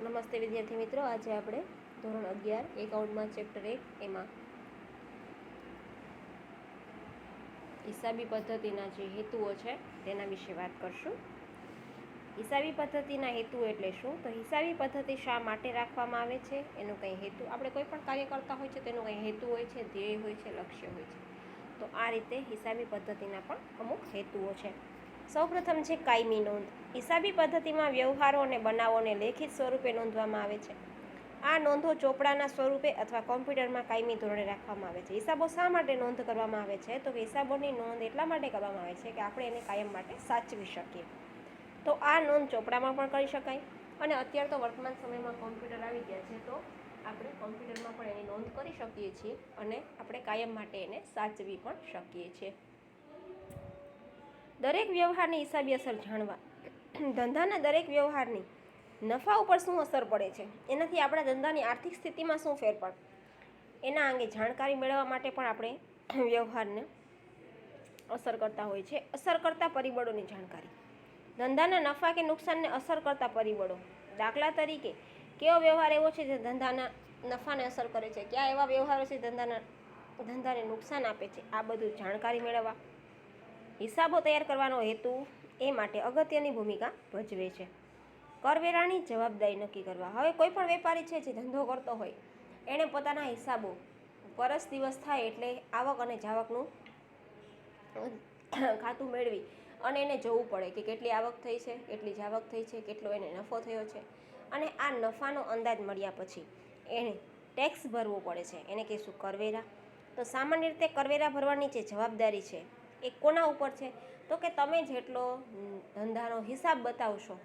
નમસ્તે વિદ્યાર્થી મિત્રો, આજે આપણે ધોરણ 11 એકાઉન્ટમાં ચેપ્ટર 1 એમાં હિસાબી પદ્ધતિના જે હેતુઓ છે તેના વિશે વાત કરશું. હિસાબી પદ્ધતિના હેતુ એટલે શું? તો હિસાબી પદ્ધતિ શા માટે રાખવામાં આવે છે, એનો કંઈ હેતુ, આપણે કોઈ પણ કાર્ય કરતા હોય છે તેનો કંઈ હેતુ હોય છે, ધ્યેય હોય છે, લક્ષ્ય હોય છે. તો આ રીતે હિસાબી પદ્ધતિના પણ અમુક હેતુઓ છે. સૌપ્રથમ છે કાયમી નોંધ. હિસાબી પદ્ધતિમાં વ્યવહારો અને બનાવોને લેખિત સ્વરૂપે નોંધવામાં આવે છે. આ નોંધો ચોપડાના સ્વરૂપે અથવા કોમ્પ્યુટરમાં કાયમી ધોરણે રાખવામાં આવે છે. હિસાબો શા માટે નોંધ કરવામાં આવે છે? તો હિસાબોની નોંધ એટલા માટે કરવામાં આવે છે કે આપણે એને કાયમ માટે સાચવી શકીએ. તો આ નોંધ ચોપડામાં પણ કરી શકાય, અને અત્યારે તો વર્તમાન સમયમાં કોમ્પ્યુટર આવી ગયા છે, તો આપણે કોમ્પ્યુટરમાં પણ એની નોંધ કરી શકીએ છીએ અને આપણે કાયમ માટે એને સાચવી પણ શકીએ છીએ. દરેક વ્યવહારની હિસાબી અસર જાણવા. ધંધાના દરેક વ્યવહારની નફા ઉપર શું અસર પડે છે, એનાથી આપણા ધંધાની આર્થિક સ્થિતિમાં શું ફેર પડે, એના અંગે જાણકારી મેળવવા માટે પણ આપણે વ્યવહારને અસર કરતા હોય છે. અસર કરતા પરિબળોની જાણકારી. ધંધાના નફા કે નુકસાનને અસર કરતા પરિબળો. દાખલા તરીકે, કેવો વ્યવહાર એવો છે જે ધંધાના નફાને અસર કરે છે, કયા એવા વ્યવહારો છે ધંધાને નુકસાન આપે છે, આ બધું જાણકારી મેળવવા. હિસાબો તૈયાર કરવાનો હેતુ એ માટે અગત્યની ભૂમિકા ભજવે છે. કરવેરાની જવાબદારી નક્કી કરવા. હવે કોઈ પણ વેપારી છે જે ધંધો કરતો હોય, એણે પોતાના હિસાબો વરસ દિવસ થાય એટલે આવક અને જાવકનું ખાતું મેળવી અને એને જોવું પડે કે કેટલી આવક થઈ છે, કેટલી જાવક થઈ છે, કેટલો એને નફો થયો છે. અને આ નફાનો અંદાજ મળ્યા પછી એણે ટેક્સ ભરવો પડે છે, એને કહીશું કરવેરા. તો સામાન્ય રીતે કરવેરા ભરવાની જે જવાબદારી છે એ કોના ઉપર છે? તો કે તમે જેટલો ધંધાનો હિસાબ બતાવશો,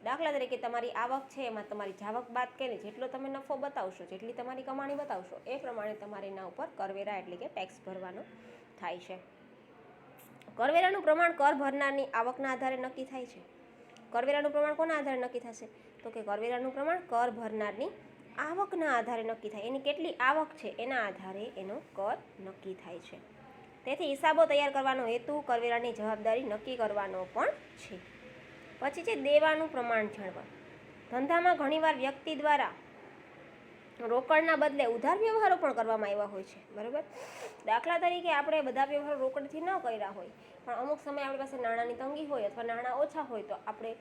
દાખલા તરીકે તમારી આવક છે એમાં તમારી જાવક બાદ કરીને જેટલો તમે નફો બતાવશો, જેટલી તમારી કમાણી બતાવશો, એ પ્રમાણે તમારે એના ઉપર કરવેરા એટલે કે ટેક્સ ભરવાનો થાય છે. કરવેરાનું પ્રમાણ કર ભરનારની આવકના આધારે નક્કી થાય છે. કરવેરાનું પ્રમાણ કોના આધારે નક્કી થશે? તો કે કરવેરાનું પ્રમાણ કર ભરનારની આવકના આધારે નક્કી થાય. એની કેટલી આવક છે એના આધારે એનો કર નક્કી થાય છે. તેથી હિસાબો તૈયાર કરવાનો હેતુ કરવેરાની જવાબદારી નક્કી કરવાનો પણ છે. પછી છે દેવાનું પ્રમાણ જાણવા. ધંધામાં ઘણીવાર વ્યક્તિ દ્વારા રોકડના બદલે ઉધાર વ્યવહારો પણ કરવામાં આવ્યા હોય છે, બરાબર. દાખલા તરીકે આપણે બધા વ્યવહારો રોકડથી ન કર્યા હોય, પણ અમુક સમયે આપણી પાસે નાણાંની તંગી હોય અથવા નાણાં ઓછા હોય, તો આપણે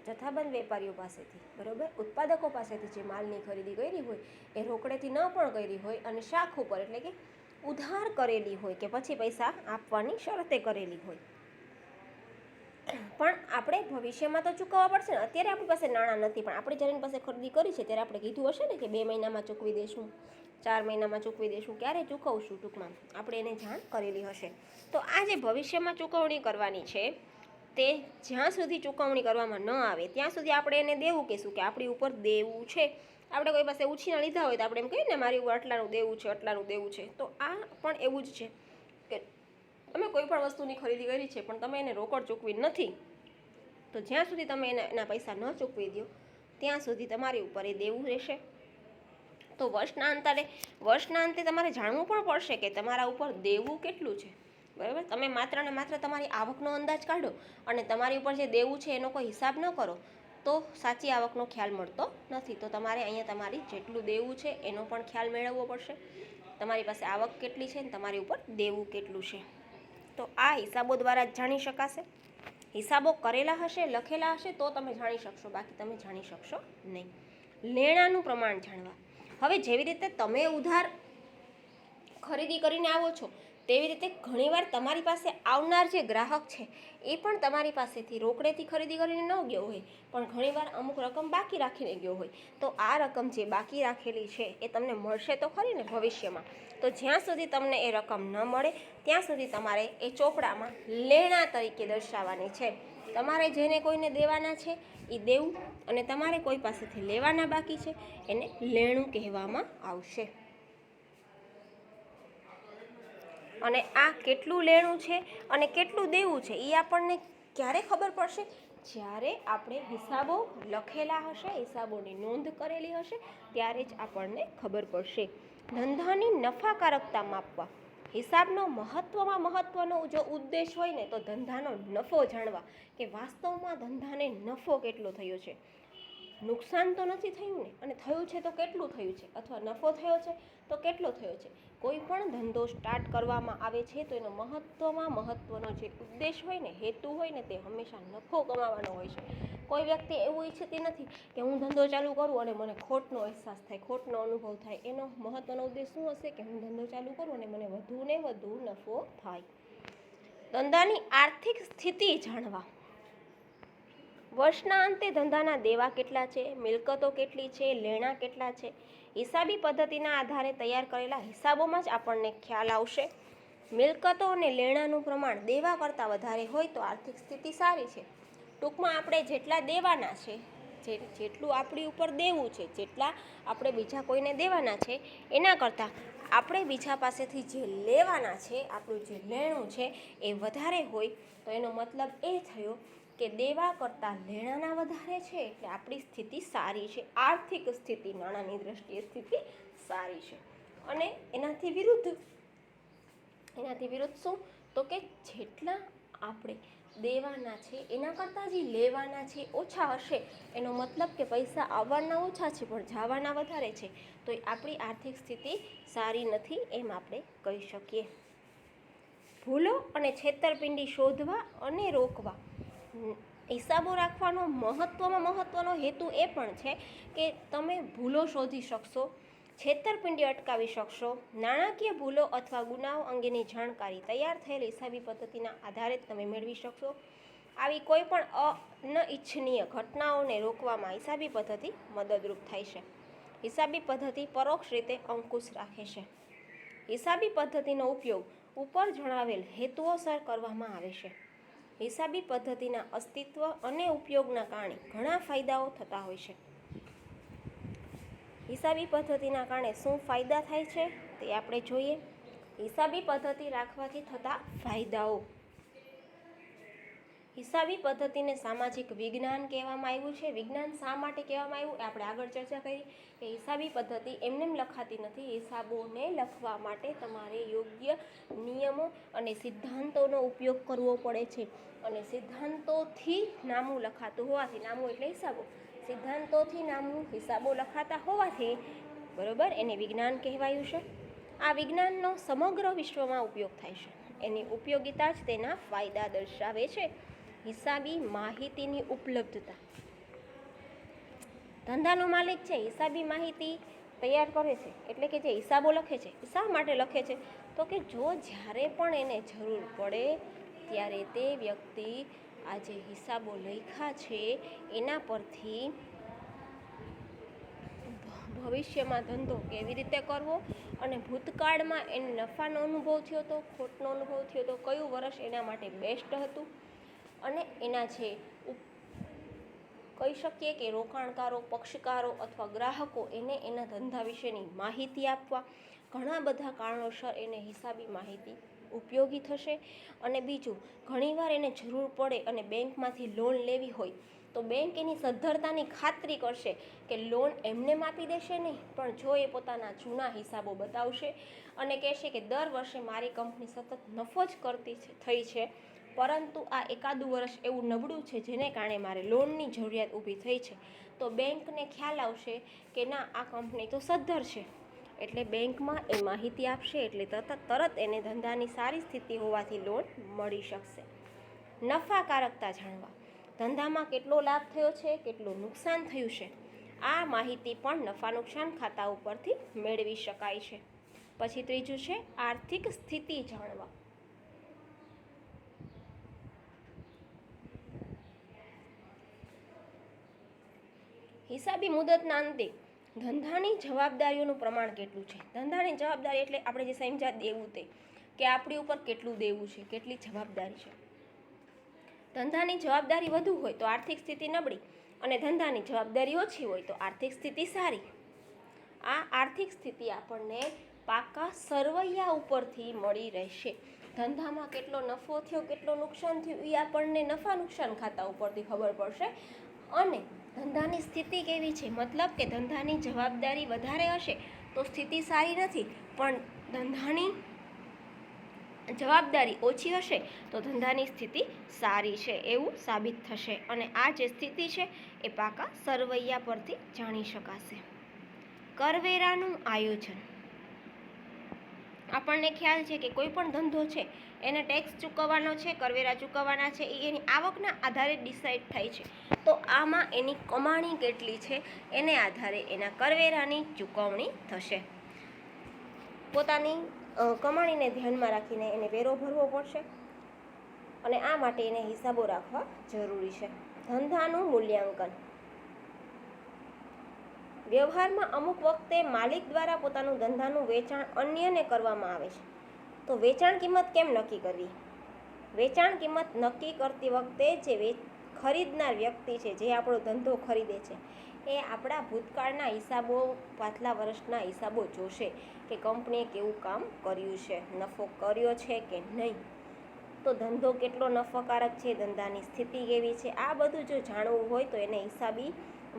જથ્થાબંધ વેપારીઓ પાસેથી, બરાબર, ઉત્પાદકો પાસેથી જે માલની ખરીદી કરી હોય એ રોકડેથી ન પણ કરી હોય અને શાખ ઉપર એટલે કે ઉધાર કરેલી હોય કે પછી પૈસા આપવાની શરતે કરેલી હોય, પણ આપણે ભવિષ્યમાં તો ચૂકવવા પડશે ને. અત્યારે આપણી પાસે નાણાં નથી, પણ આપણે જ્યારે એની પાસે ખરીદી કરી છે ત્યારે આપણે કીધું હશે ને કે 2 મહિનામાં ચૂકવી દઈશું, 4 મહિનામાં ચૂકવી દઈશું, ક્યારે ચૂકવશું, ટૂંકમાં આપણે એને જાણ કરેલી હશે. તો આ જે ભવિષ્યમાં ચૂકવણી કરવાની છે તે જ્યાં સુધી ચૂકવણી કરવામાં ન આવે ત્યાં સુધી આપણે એને દેવું કહીશું કે આપણી ઉપર દેવું છે. આપણે કોઈ પાસે ઉછીના લીધા હોય તો આપણે એમ કહીએ ને મારી ઉપર આટલાનું દેવું છે, આટલાનું દેવું છે. તો આ પણ એવું જ છે કે તમે કોઈ પણ વસ્તુની ખરીદી કરી છે પણ તમે એને રોકડ ચૂકવી નથી, તો જ્યાં સુધી તમે એના પૈસા ન ચૂકવી દો ત્યાં સુધી તમારી ઉપર એ દેવું રહેશે. તો વર્ષના અંતે તમારે જાણવું પણ પડશે કે તમારા ઉપર દેવું કેટલું છે, બરાબર. તમે માત્ર ને માત્ર તમારી આવકનો અંદાજ કાઢો અને તમારી ઉપર જે દેવું છે એનો કોઈ હિસાબ ન કરો તો સાચી આવકનો ખ્યાલ મળતો નથી. તો તમારે અહીંયા તમારી જેટલું દેવું છે એનો પણ ખ્યાલ મેળવવો પડશે. તમારી પાસે આવક કેટલી છે ને તમારી ઉપર દેવું કેટલું છે, તો આ હિસાબો દ્વારા જ જાણી શકાશે. હિસાબો કરેલા હશે, લખેલા હશે તો તમે જાણી શકશો, બાકી તમે જાણી શકશો નહીં. લેણાનું પ્રમાણ જાણવા. હવે જેવી રીતે તમે ઉધાર ખરીદી કરીને આવો છો તેવી રીતે ઘણીવાર તમારી પાસે આવનાર જે ગ્રાહક છે એ પણ તમારી પાસેથી રોકડેથી ખરીદી કરીને ન ગયો હોય, પણ ઘણીવાર અમુક રકમ બાકી રાખીને ગયો હોય. તો આ રકમ જે બાકી રાખેલી છે એ તમને મળશે તો ખરી ને ભવિષ્યમાં. તો જ્યાં સુધી તમને એ રકમ ન મળે ત્યાં સુધી તમારે એ ચોપડામાં લેણા તરીકે દર્શાવવાની છે. તમારે જેને કોઈને દેવાના છે એ દેવું અને તમારે કોઈ પાસેથી લેવાના બાકી છે એને લેણું કહેવામાં આવશે. અને આ કેટલું લેણું છે અને કેટલું દેવું છે એ આપણને ક્યારે ખબર પડશે? જ્યારે આપણે હિસાબો લખેલા હશે, હિસાબોની નોંધ કરેલી હશે ત્યારે જ આપણને ખબર પડશે. ધંધાની નફાકારકતા માપવા. હિસાબનો મહત્વનો જો ઉદ્દેશ હોય ને તો ધંધાનો નફો જાણવા, કે વાસ્તવમાં ધંધાને નફો કેટલો થયો છે. નુકસાન તો નથી થયું ને, અને થયું છે તો કેટલું થયું છે, અથવા નફો થયો છે તો કેટલો થયો છે. કોઈ પણ ધંધો સ્ટાર્ટ કરવામાં આવે છે તો એનો મહત્વનો જે ઉદ્દેશ હોય ને, હેતુ હોય ને, તે હંમેશા નફો કમાવાનો હોય છે. કોઈ વ્યક્તિ એવું ઈચ્છતી નથી કે હું ધંધો ચાલુ કરું અને મને ખોટનો અહેસાસ થાય, ખોટનો અનુભવ થાય. એનો મહત્વનો ઉદ્દેશ શું હશે કે હું ધંધો ચાલુ કરું અને મને વધુ ને વધુ નફો થાય. ધંધાની આર્થિક સ્થિતિ જાણવા. વર્ષના અંતે ધંધાના દેવા કેટલા છે, મિલકતો કેટલી છે, લેણા કેટલા છે. હિસાબી પદ્ધતિના આધારે તૈયાર કરેલા હિસાબોમાં જ આપણને ખ્યાલ આવશે. મિલકતો અને લેણાનું પ્રમાણ દેવા કરતાં વધારે હોય તો આર્થિક સ્થિતિ સારી છે. ટૂંકમાં આપણે જેટલા દેવાના છે, જેટલું આપણી ઉપર દેવું છે, જેટલા આપણે બીજા કોઈને દેવાના છે, એના કરતાં આપણે બીજા પાસેથી જે લેવાના છે, આપણું જે લેણું છે એ વધારે હોય તો એનો મતલબ એ થયો કે દેવા કરતાં લેણાના વધારે છે, એટલે આપણી સ્થિતિ સારી છે. આર્થિક સ્થિતિ, નાણાંની દ્રષ્ટિએ સ્થિતિ સારી છે. અને એનાથી વિરુદ્ધ શું, તો કે જેટલા આપણે દેવાના છે એના કરતાં જે લેવાના છે ઓછા હશે, એનો મતલબ કે પૈસા આવવાના ઓછા છે પણ જવાના વધારે છે, તો આપણી આર્થિક સ્થિતિ સારી નથી એમ આપણે કહી શકીએ. ભૂલો અને છેતરપિંડી શોધવા અને રોકવા. હિસાબો રાખવાનો મહત્વનો હેતુ એ પણ છે કે તમે ભૂલો શોધી શકશો, છેતરપિંડી અટકાવી શકશો. નાણાકીય ભૂલો અથવા ગુનાઓ અંગેની જાણકારી તૈયાર થયેલ હિસાબી પદ્ધતિના આધારે તમે મેળવી શકશો. આવી કોઈ પણ અનિચ્છનીય ઘટનાઓને રોકવામાં હિસાબી પદ્ધતિ મદદરૂપ થાય છે. હિસાબી પદ્ધતિ પરોક્ષ રીતે અંકુશ રાખે છે. હિસાબી પદ્ધતિનો ઉપયોગ ઉપર જણાવેલ હેતુઓસર કરવામાં આવે છે. હિસાબી પદ્ધતિના અસ્તિત્વ અને ઉપયોગના કારણે ઘણા ફાયદાઓ થતા હોય છે. હિસાબી પદ્ધતિના કારણે શું ફાયદા થાય છે તે આપણે જોઈએ. હિસાબી પદ્ધતિ રાખવાથી થતા ફાયદાઓ. હિસાબી પદ્ધતિને સામાજિક વિજ્ઞાન કહેવામાં આવ્યું છે. વિજ્ઞાન શા માટે કહેવામાં આવ્યું એ આપણે આગળ ચર્ચા કરી કે હિસાબી પદ્ધતિ એમનેમ લખાતી નથી. હિસાબોને લખવા માટે તમારે યોગ્ય નિયમો અને સિદ્ધાંતોનો ઉપયોગ કરવો પડે છે, અને સિદ્ધાંતોથી નામું લખાતું હોવાથી, નામું એટલે હિસાબો, સિદ્ધાંતોથી નામું હિસાબો લખાતા હોવાથી બરોબર એને વિજ્ઞાન કહેવાયું છે. આ વિજ્ઞાનનો સમગ્ર વિશ્વમાં ઉપયોગ થાય છે. એની ઉપયોગિતા જ તેના ફાયદા દર્શાવે છે. હિસાબી માહિતીની ઉપલબ્ધતા. ધંધાનો માલિક છે હિસાબી માહિતી તૈયાર કરે છે, એટલે કે જે હિસાબો લખે છે, શા માટે લખે છે, તો કે જો જ્યારે પણ એને જરૂર પડે ત્યારે તે વ્યક્તિ આ જે હિસાબો લખ્યા છે એના પરથી ભવિષ્યમાં ધંધો કેવી રીતે કરવો, અને ભૂતકાળમાં એને નફાનો અનુભવ થયો હતો, ખોટનો અનુભવ થયો હતો, કયું વર્ષ એના માટે બેસ્ટ હતું, અને એના જે કહી શકીએ કે રોકાણકારો, પક્ષકારો અથવા ગ્રાહકો એને એના ધંધા વિશેની માહિતી આપવા, ઘણા બધા કારણોસર એને હિસાબી માહિતી ઉપયોગી થશે. અને બીજું, ઘણીવાર એને જરૂર પડે અને બેંકમાંથી લોન લેવી હોય તો બેંક એની સદ્ધરતાની ખાતરી કરશે કે લોન એમને આપી દેશે નહીં, પણ જો એ પોતાના જૂના હિસાબો બતાવશે અને કહેશે કે દર વર્ષે મારી કંપની સતત નફો જ કરતી થઈ છે, પરંતુ આ એકાદું વર્ષ એવું નબળું છે જેને કારણે મારે લોનની જરૂરિયાત ઊભી થઈ છે, તો બેંકને ખ્યાલ આવશે કે ના, આ કંપની તો સદ્ધર છે, એટલે બેંકમાં એ માહિતી આપશે, એટલે તરત એને ધંધાની સારી સ્થિતિ હોવાથી લોન મળી શકશે. નફાકારકતા જાણવા. ધંધામાં કેટલો લાભ થયો છે, કેટલું નુકસાન થયું છે, આ માહિતી પણ નફા નુકસાન ખાતા ઉપરથી મેળવી શકાય છે. પછી ત્રીજું છે આર્થિક સ્થિતિ જાણવા. હિસાબી મુદતના અંતે ધંધાની જવાબદારીઓનું પ્રમાણ કેટલું છે. ધંધાની જવાબદારી એટલે આપણે જે સમજ્યા દેવું, તે કે આપણી ઉપર કેટલું દેવું છે, કેટલી જવાબદારી છે. ધંધાની જવાબદારી વધુ હોય તો આર્થિક સ્થિતિ નબળી, અને ધંધાની જવાબદારી ઓછી હોય તો આર્થિક સ્થિતિ સારી. આ આર્થિક સ્થિતિ આપણને પાકા સરવૈયા ઉપરથી મળી રહેશે. ધંધામાં કેટલો નફો થયો, કેટલો નુકસાન થયું, એ આપણને નફા નુકસાન ખાતા ઉપરથી ખબર પડશે. અને ધંધાની સ્થિતિ કેવી છે, મતલબ કે ધંધાની જવાબદારી વધારે હશે તો સ્થિતિ સારી નથી, પણ જવાબદારી ઓછી હશે તો ધંધાની સ્થિતિ સારી છે એવું સાબિત થશે અને આ જે સ્થિતિ છે એ પાકા સરવૈયા પરથી જાણી શકાશે. કરવેરાનું આયોજન. આપણને ખ્યાલ છે કે કોઈ પણ ધંધો છે એને ટેક્સ ચૂકવવાનો છે, કરવેરા ચૂકવવાના છે, એ એની આવકના આધારે ડિસાઇડ થાય છે. તો આમાં એની કમાણી કેટલી છે એને આધારે એના કરવેરાની ચૂકવણી થશે. પોતાની કમાણીને ધ્યાનમાં રાખીને એને વેરો ભરવો પડશે અને આ માટે એને હિસાબો રાખવા જરૂરી છે. ધંધાનું મૂલ્યાંકન. વ્યવહારમાં અમુક વખતે માલિક દ્વારા પોતાનું ધંધાનું વેચાણ અન્યને કરવામાં આવે છે. તો વેચાણ કિંમત કેમ નક્કી કરવી? વેચાણ કિંમત નક્કી કરતી વખતે જે ખરીદનાર વ્યક્તિ છે, જે આપણો ધંધો ખરીદે છે, એ આપણા ભૂતકાળના હિસાબો, પાછલા વર્ષના હિસાબો જોશે કે કંપનીએ કેવું કામ કર્યું છે, નફો કર્યો છે કે નહીં, તો ધંધો કેટલો નફાકારક છે, ધંધાની સ્થિતિ કેવી છે, આ બધું જો જાણવું હોય તો એને હિસાબી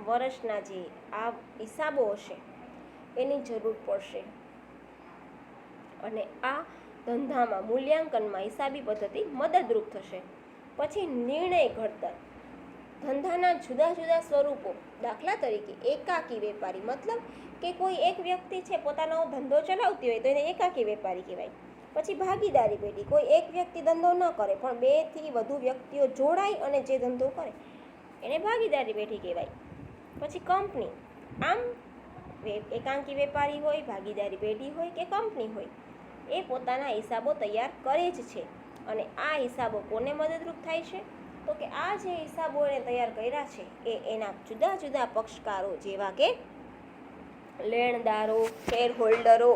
વર્ષના જે આ હિસાબો હશે એની જરૂર પડશે અને આ ધંધામાં મૂલ્યાંકનમાં હિસાબી પદ્ધતિ મદદરૂપ થશે. પછી નિર્ણય ઘડતર. ધંધાના જુદા જુદા સ્વરૂપો. દાખલા તરીકે એકાકી વેપારી, મતલબ કે કોઈ એક વ્યક્તિ છે પોતાનો ધંધો ચલાવતી હોય તો એને એકાકી વેપારી કહેવાય. પછી ભાગીદારી પેઢી. કોઈ એક વ્યક્તિ ધંધો ન કરે પણ 2 થી વધુ વ્યક્તિઓ જોડાય અને જે ધંધો કરે એને ભાગીદારી પેઢી કહેવાય. પછી કંપની. આમ એકાંકી વેપારી હોય, ભાગીદારી પેઢી હોય કે કંપની હોય, એ પોતાના હિસાબો તૈયાર કરે જ છે અને આ હિસાબો કોને મદદરૂપ થાય છે? તો કે આ જે હિસાબો એને તૈયાર કર્યા છે એ એના જુદા જુદા પક્ષકારો જેવા કે લેણદારો, શેર હોલ્ડરો,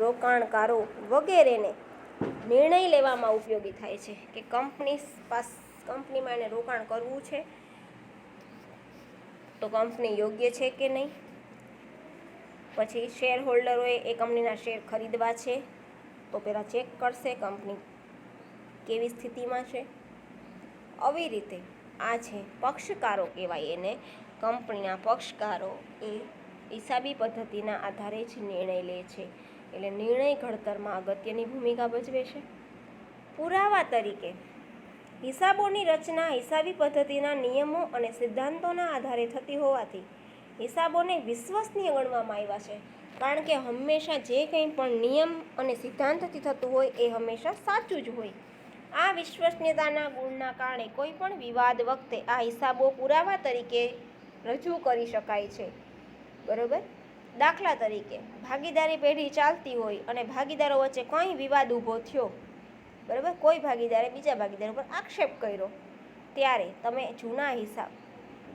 રોકાણકારો વગેરેને નિર્ણય લેવામાં ઉપયોગી થાય છે કે કંપનીમાં એને રોકાણ કરવું છે તો કંપની યોગ્ય છે કે નહીં. પછી શેર હોલ્ડરોએ એ કંપનીના શેર ખરીદવા છે તો પહેલાં ચેક કરશે કંપની કેવી સ્થિતિમાં છે. આવી રીતે આ છે પક્ષકારો કહેવાય એને. કંપનીના પક્ષકારો એ હિસાબી પદ્ધતિના આધારે જ નિર્ણય લે છે, એટલે નિર્ણય ઘડતરમાં અગત્યની ભૂમિકા ભજવે છે. પુરાવા તરીકે. હિસાબોની રચના હિસાબી પદ્ધતિના નિયમો અને સિદ્ધાંતોના આધારે થતી હોવાથી હિસાબોને વિશ્વસનીય ગણવામાં આવ્યા છે, કારણ કે હંમેશા જે કંઈ પણ નિયમ અને સિદ્ધાંતથી થતું હોય એ હંમેશા સાચું જ હોય. આ વિશ્વસનીયતાના ગુણના કારણે કોઈ પણ વિવાદ વખતે આ હિસાબો પુરાવા તરીકે રજૂ કરી શકાય છે. બરાબર. દાખલા તરીકે ભાગીદારી પેઢી ચાલતી હોય અને ભાગીદારો વચ્ચે કંઈ વિવાદ ઊભો થયો, બરાબર, કોઈ ભાગીદારે બીજા ભાગીદાર ઉપર આક્ષેપ કર્યો, ત્યારે તમે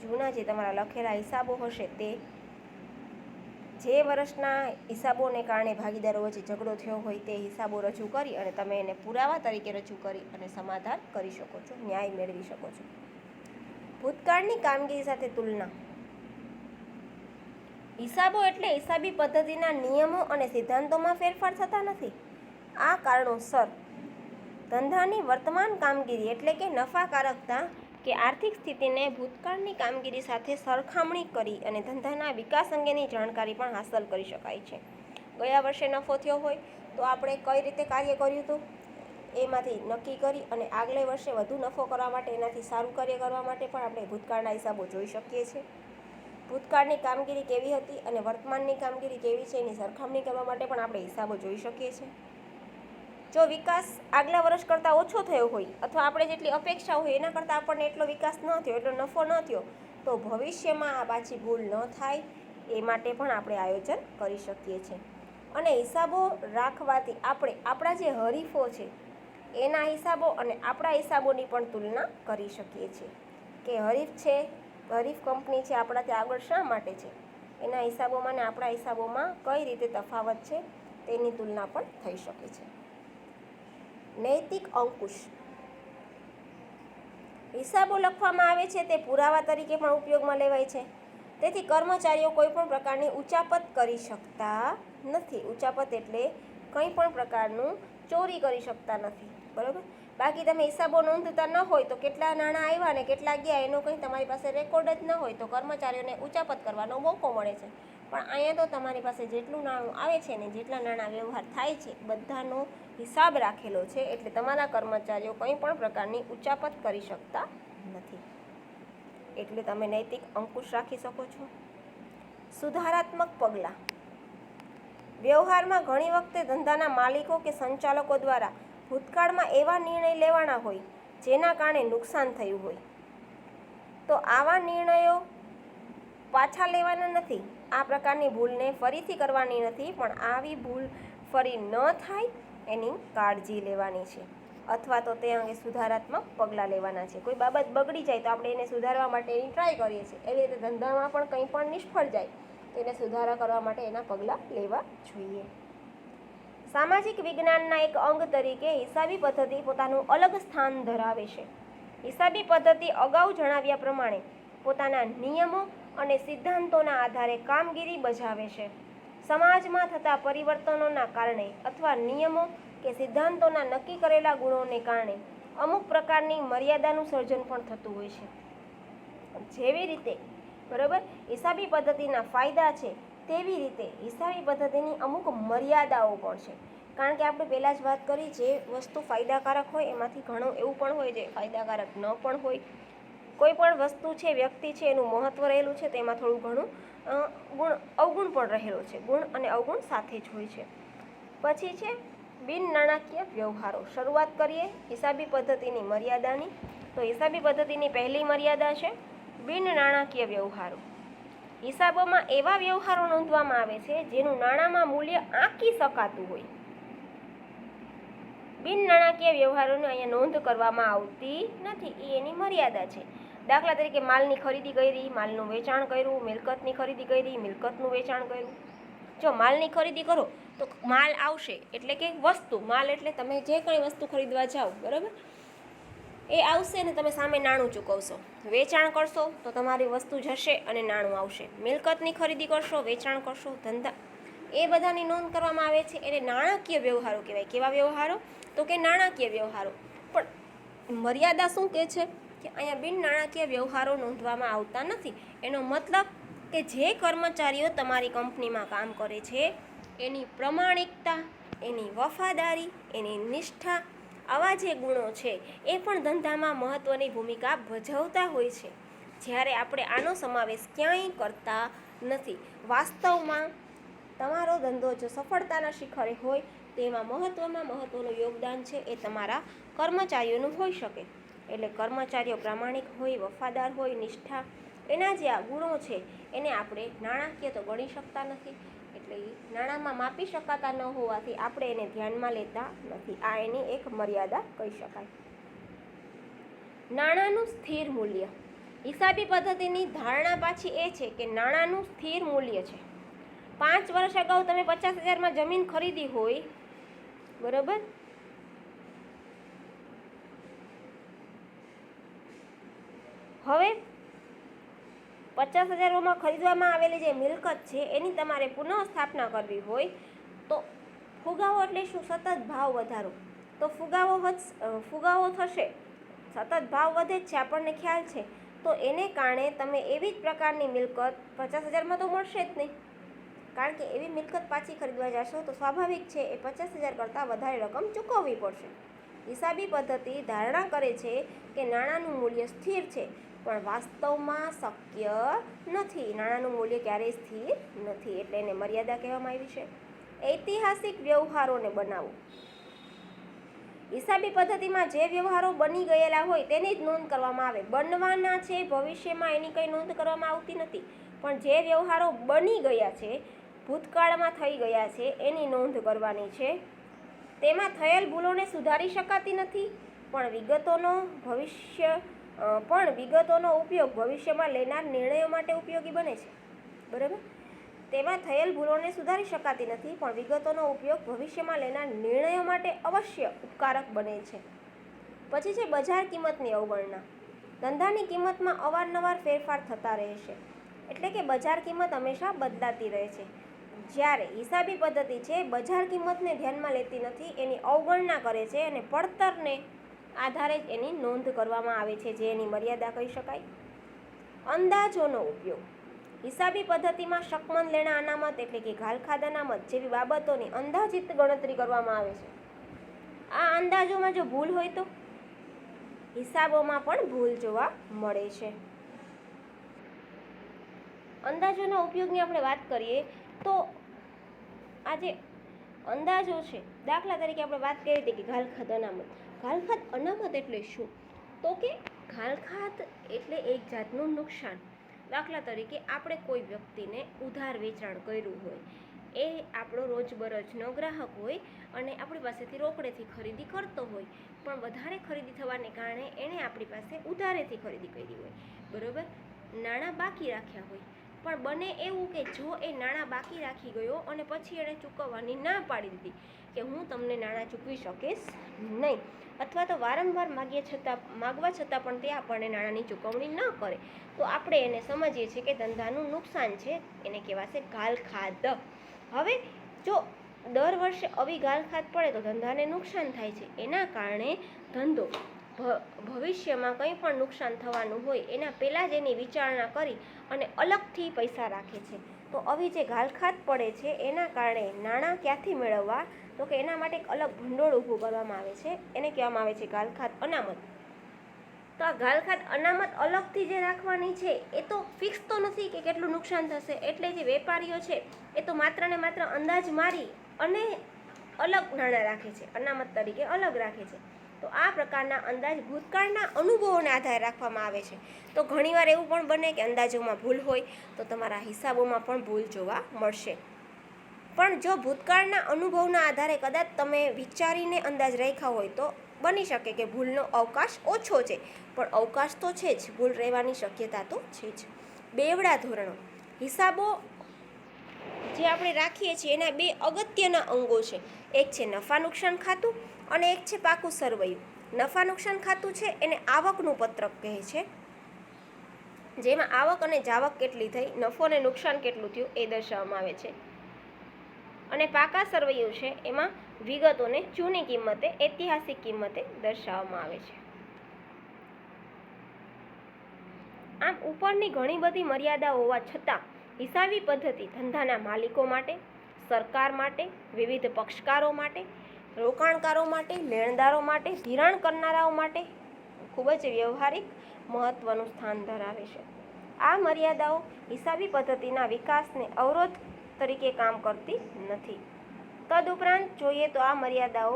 જૂના જે તમારા લખેલા હિસાબો હશે તે જે વર્ષના હિસાબોને કારણે ભાગીદારો વચ્ચે ઝઘડો થયો હોય તે હિસાબો રજૂ કરી અને તમે એને પુરાવા તરીકે રજૂ કરી અને સમાધાન કરી શકો છો, ન્યાય મેળવી શકો છો. ભૂતકાળની કામગીરી સાથે તુલના. હિસાબો એટલે હિસાબી પદ્ધતિના નિયમો અને સિદ્ધાંતોમાં ફેરફાર થતા નથી. આ કારણોસર ધંધાની વર્તમાન કામગીરી એટલે કે નફાકારકતા કે આર્થિક સ્થિતિને ભૂતકાળની કામગીરી સાથે સરખામણી કરી અને ધંધાના વિકાસ અંગેની જાણકારી પણ હાંસલ કરી શકાય છે. ગયા વર્ષે નફો થયો હોય તો આપણે કઈ રીતે કાર્ય કર્યું હતું એમાંથી નક્કી કરી અને આગલે વર્ષે વધુ નફો કરવા માટે, એનાથી સારું કાર્ય કરવા માટે પણ આપણે ભૂતકાળના હિસાબો જોઈ શકીએ છીએ. ભૂતકાળની કામગીરી કેવી હતી અને વર્તમાનની કામગીરી કેવી છે એની સરખામણી કરવા માટે પણ આપણે હિસાબો જોઈ શકીએ છીએ. જો વિકાસ આગલા વર્ષ કરતાં ઓછો થયો હોય અથવા આપણે જેટલી અપેક્ષા હોય એના કરતાં આપણને એટલો વિકાસ ન થયો, એટલો નફો ન થયો, તો ભવિષ્યમાં આ પાછી ભૂલ ન થાય એ માટે પણ આપણે આયોજન કરી શકીએ છીએ. અને હિસાબો રાખવાથી આપણે આપણા જે હરીફો છે એના હિસાબો અને આપણા હિસાબોની પણ તુલના કરી શકીએ છીએ કે હરીફ કંપની છે આપણાથી આગળ શા માટે છે, એના હિસાબોમાં ને આપણા હિસાબોમાં કઈ રીતે તફાવત છે તેની તુલના પણ થઈ શકે છે. નૈતિક અંકુશ. હિસાબો લખવામાં આવે છે તે પુરાવા તરીકે પણ ઉપયોગમાં લેવાય છે. તેથી કર્મચારીઓ કોઈ પણ પ્રકારની ઉચાપત કરી શકતા નથી. ઉચાપત એટલે કંઈ પણ પ્રકારનું ચોરી કરી શકતા નથી. બરાબર. બાકી તમે હિસાબો નોંધતા ન હોય તો કેટલા નાણાં આવ્યા ને કેટલા ગયા એનો કંઈ તમારી પાસે રેકોર્ડ જ ન હોય તો કર્મચારીઓને ઉચાપત કરવાનો મોકો મળે છે. પણ અહીંયા તો તમારી પાસે જેટલું નાણું આવે છે ને જેટલા નાણાં વ્યવહાર થાય છે બધાનો હિસાબ રાખેલો છે, એટલે તમારા કર્મચારીઓ કંઈ પણ પ્રકારની ઉચાપત કરી શકતા નથી. એટલે તમે નૈતિક અંકુશ રાખી શકો છો. સુધારાત્મક પગલાં. વ્યવહારમાં ઘણી વખતે ધંધાના માલિકો કે સંચાલકો દ્વારા ભૂતકાળમાં એવા નિર્ણય લેવાના હોય જેના કારણે નુકસાન થયું હોય, તો આવા નિર્ણયો પાછા લેવાના નથી. આ પ્રકારની ભૂલને ફરીથી કરવાની નથી, પણ આવી ભૂલ ફરી ન થાય એની કાળજી લેવાની છે, અથવા તો તે અંગે સુધારાત્મક પગલાં લેવાના છે. કોઈ બાબત બગડી જાય તો આપણે એને સુધારવા માટે એની ટ્રાય કરીએ છીએ. એવી રીતે ધંધામાં પણ કંઈ પણ નિષ્ફળ જાય તો એને સુધારા કરવા માટે એના પગલાં લેવા જોઈએ. સામાજિક વિજ્ઞાનના એક અંગ તરીકે હિસાબી પદ્ધતિ પોતાનું અલગ સ્થાન ધરાવે છે. હિસાબી પદ્ધતિ અગાઉ જણાવ્યા પ્રમાણે પોતાના નિયમો અને સિદ્ધાંતોના આધારે કામગીરી બજાવે છે. સમાજમાં થતા પરિવર્તનોના કારણે અથવા નિયમો કે સિદ્ધાંતોના નક્કી કરેલા ગુણોને કારણે અમુક પ્રકારની મર્યાદાનું સર્જન પણ થતું હોય છે. જેવી રીતે બરાબર હિસાબી પદ્ધતિના ફાયદા છે તેવી રીતે હિસાબી પદ્ધતિની અમુક મર્યાદાઓ પણ છે. કારણ કે આપણે પહેલાં જ વાત કરી, જે વસ્તુ ફાયદાકારક હોય એમાંથી ઘણું એવું પણ હોય જે ફાયદાકારક ન પણ હોય. કોઈ પણ વસ્તુ છે, વ્યક્તિ છે, એનું મહત્ત્વ રહેલું છે, તેમાં થોડું ઘણું અવગુણ પણ રહેલો છે. ગુણ અને અવગુણ સાથે જ હોય છે. પછી છે બિન નાણાકીય વ્યવહારો. શરૂઆત કરીએ હિસાબી પદ્ધતિની મર્યાદાની. તો હિસાબી પદ્ધતિની પહેલી મર્યાદા છે બિન નાણાકીય વ્યવહારો. હિસાબોમાં એવા વ્યવહારો નોંધવામાં આવે છે જેનું નાણાંમાં મૂલ્ય આંકી શકાતું હોય. બિન નાણાકીય વ્યવહારોની અહીંયા નોંધ કરવામાં આવતી નથી, એ એની મર્યાદા છે. દાખલા તરીકે માલની ખરીદી કરી, માલનું વેચાણ કર્યું, મિલકતની ખરીદી કરી, મિલકતનું વેચાણ કર્યું. જો માલની ખરીદી કરો તો માલ આવશે એટલે કે વસ્તુ, માલ એટલે તમે જે કંઈ વસ્તુ ખરીદવા જાઓ બરાબર એ આવશે ને તમે સામે નાણું ચૂકવશો. વેચાણ કરશો તો તમારી વસ્તુ જશે અને નાણું આવશે. મિલકતની ખરીદી કરશો, વેચાણ કરશો, ધંધા, એ બધાની નોંધ કરવામાં આવે છે. એને નાણાકીય વ્યવહારો કહેવાય. કેવા વ્યવહારો? તો કે નાણાકીય વ્યવહારો. પણ મર્યાદા શું કહે છે કે અહીંયા બિન નાણાકીય વ્યવહારો નોંધવામાં આવતા નથી. એનો મતલબ કે જે કર્મચારીઓ તમારી કંપનીમાં કામ કરે છે એની પ્રમાણિકતા, એની વફાદારી, એની નિષ્ઠા, આવા જે ગુણો છે એ પણ ધંધામાં મહત્ત્વની ભૂમિકા ભજવતા હોય છે. જ્યારે આપણે આનો સમાવેશ ક્યાંય કરતા નથી. વાસ્તવમાં તમારો ધંધો જો સફળતાના શિખરે હોય તેમાં મહત્ત્વમાં મહત્ત્વનું યોગદાન છે એ તમારા કર્મચારીઓનું હોઈ શકે. એટલે કર્મચારીઓ પ્રામાણિક હોય, વફાદાર હોય, નિષ્ઠા, એના જે આ ગુણો છે એને આપણે નાણાકીય તો ગણી શકતા નથી. એટલે નાણાંમાં માપી શકાતા ન હોવાથી આપણે એને ધ્યાનમાં લેતા નથી. આ એની એક મર્યાદા કહી શકાય. નાણાંનું સ્થિર મૂલ્ય. હિસાબી પદ્ધતિની ધારણા પાછી એ છે કે નાણાંનું સ્થિર મૂલ્ય છે. 5 વર્ષ અગાઉ તમે 50,000માં જમીન ખરીદી હોય બરાબર, હવે 50,000માં ખરીદવામાં આવેલી જે મિલકત છે એની તમારે પુનઃ સ્થાપના કરવી હોય તો ફુગાવો એટલે શું? સતત ભાવ વધારો. તો ફુગાવો થશે, સતત ભાવ વધે જ છે, આપણને ખ્યાલ છે. તો એને કારણે તમે એવી જ પ્રકારની મિલકત 50,000માં તો મળશે જ નહીં, કારણ કે એવી મિલકત પાછી ખરીદવા જશો તો સ્વાભાવિક છે એ 50,000 કરતાં વધારે રકમ ચૂકવવી પડશે. હિસાબી પદ્ધતિ ધારણા કરે છે કે નાણાંનું મૂલ્ય સ્થિર છે, પણ વાસ્તવમાં શક્ય નથી. નાણાંનું મૂલ્ય ક્યારેય સ્થિર નથી, એટલે એને મર્યાદા કહેવામાં આવી છે. ઐતિહાસિક વ્યવહારોને બનાવો. હિસાબી પદ્ધતિમાં જે વ્યવહારો બની ગયેલા હોય તેની જ નોંધ કરવામાં આવે. બનવાના છે ભવિષ્યમાં એની કંઈ નોંધ કરવામાં આવતી નથી, પણ જે વ્યવહારો બની ગયા છે, ભૂતકાળમાં થઈ ગયા છે એની નોંધ કરવાની છે. તેમાં થયેલ ભૂલોને સુધારી શકાતી નથી, પણ વિગતોનો ઉપયોગ ભવિષ્યમાં લેનાર નિર્ણયો માટે ઉપયોગી બને છે બરાબર. તેમાં થયેલ ભૂલોને સુધારી શકાતી નથી, પણ વિગતોનો ઉપયોગ ભવિષ્યમાં લેનાર નિર્ણયો માટે અવશ્ય ઉપકારક બને છે. પછી છે બજાર કિંમતની અવગણના. ધંધાની કિંમતમાં અવારનવાર ફેરફાર થતા રહે છે, એટલે કે બજાર કિંમત હંમેશા બદલાતી રહે છે. જ્યારે હિસાબી પદ્ધતિ છે બજાર કિંમતને ધ્યાનમાં લેતી નથી, એની અવગણના કરે છે અને પડતરને આધારે જ એની નોંધ કરવામાં આવે છે, જે એની મર્યાદા કહી શકાય. અંદાજોનો ઉપયોગ. હિસાબી પદ્ધતિમાં શકમન લેણા અનામત એટલે કે ઘાલખાદ અનામત જેવી બાબતોની અંદાજિત ગણતરી કરવામાં આવે છે. આ અંદાજોમાં જો ભૂલ હોય તો હિસાબોમાં પણ ભૂલ જોવા મળે છે. અંદાજોના ઉપયોગની આપણે વાત કરીએ તો આ જે અંદાજો છે, દાખલા તરીકે આપણે વાત કરી હતી કે ઘાલખાદ અનામત. ઘાલખાદ અનામત એટલે શું? તો કે ઘાલખાદ એટલે એક જાતનું નુકસાન. દાખલા તરીકે આપણે કોઈ વ્યક્તિને ઉધાર વેચાણ કર્યું હોય, એ આપણો રોજબરોજનો ગ્રાહક હોય અને આપણી પાસેથી રોકડેથી ખરીદી કરતો હોય, પણ વધારે ખરીદી થવાને કારણે એણે આપણી પાસે ઉધારેથી ખરીદી કરી હોય, બરાબર, નાણાં બાકી રાખ્યા હોય, પણ બને એવું કે જો એ નાણાં બાકી રાખી ગયો અને પછી એણે ચૂકવવાની ના પાડી દીધી કે હું તમને નાણાં ચૂકવી શકીશ નહીં, અથવા તો વારંવાર માગવા છતાં પણ તે આપણને નાણાંની ચૂકવણી ન કરે, તો આપણે એને સમજીએ છીએ કે ધંધાનું નુકસાન છે, એને કહેવાશે ઘાલખાદ. હવે જો દર વર્ષે આવી ઘાલખાદ પડે તો ધંધાને નુકસાન થાય છે. એના કારણે ધંધો ભવિષ્યમાં કંઈ પણ નુકસાન થવાનું હોય એના પહેલાં જ એની વિચારણા કરી અને અલગથી પૈસા રાખે છે. તો આવી જે ઘાલખાદ પડે છે એના કારણે નાણાં ક્યાંથી મેળવવા, તો કે એના માટે એક અલગ ભંડોળ ઊભું કરવામાં આવે છે, એને કહેવામાં આવે છે ઘાલખાદ અનામત. તો આ ઘાલખાદ અનામત અલગથી જે રાખવાની છે એ તો ફિક્સ તો નથી કે કેટલું નુકસાન થશે, એટલે જે વેપારીઓ છે એ તો માત્ર ને માત્ર અંદાજ મારી અને અલગ નાણાં રાખે છે, અનામત તરીકે અલગ રાખે છે. તો આ પ્રકારના અંદાજ ભૂતકાળના અનુભવોને આધારે રાખવામાં આવે છે. તો ઘણીવાર એવું પણ બને કે અંદાજોમાં ભૂલ હોય તો તમારા હિસાબોમાં પણ ભૂલ જોવા મળશે. પણ જો ભૂતકાળના અનુભવના આધારે કદાચ તમે વિચારીને અંદાજ રાખ્યા હોય તો બની શકે કે ભૂલનો અવકાશ ઓછો છે, પણ અવકાશ તો છે જ, ભૂલ રહેવાની શક્યતા તો છે જ. બેવડા ધોરણો. હિસાબો જે આપણે રાખીએ છીએ એના બે અગત્યના અંગો છે. એક છે નફા નુકસાન ખાતું અને એક છે પાકું સરવૈયું. નફા નુકસાન ખાતું છે એને આવકનું પત્રક કહે છે, જેમાં આવક અને જાવક કેટલી થઈ, નફો અને નુકસાન કેટલું થયું એ દર્શાવવામાં આવે છે. અને પાકા સરવૈયું છે એમાં વિગતોને જૂની કિંમતે, ઐતિહાસિક કિંમતે દર્શાવવામાં આવે છે. આમ ઉપરની ઘણી બધી મર્યાદાઓ હોવા છતાં હિસાબી પદ્ધતિ ધંધાના માલિકો માટે, સરકાર માટે, વિવિધ પક્ષકારો માટે, રોકાણકારો માટે, લેણદારો માટે, ધિરાણ કરનારાઓ માટે ખૂબ જ વ્યવહારિક મહત્વનું સ્થાન ધરાવે છે. આ મર્યાદાઓ હિસાબી પદ્ધતિના વિકાસને અવરોધ તરીકે કામ કરતી નથી. તદુપરાંત જોઈએ તો આ મર્યાદાઓ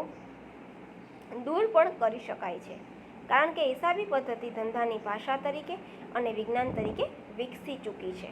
દૂર પણ કરી શકાય છે, કારણ કે હિસાબી પદ્ધતિ ધંધાની ભાષા તરીકે અને વિજ્ઞાન તરીકે વિકસી ચૂકી છે.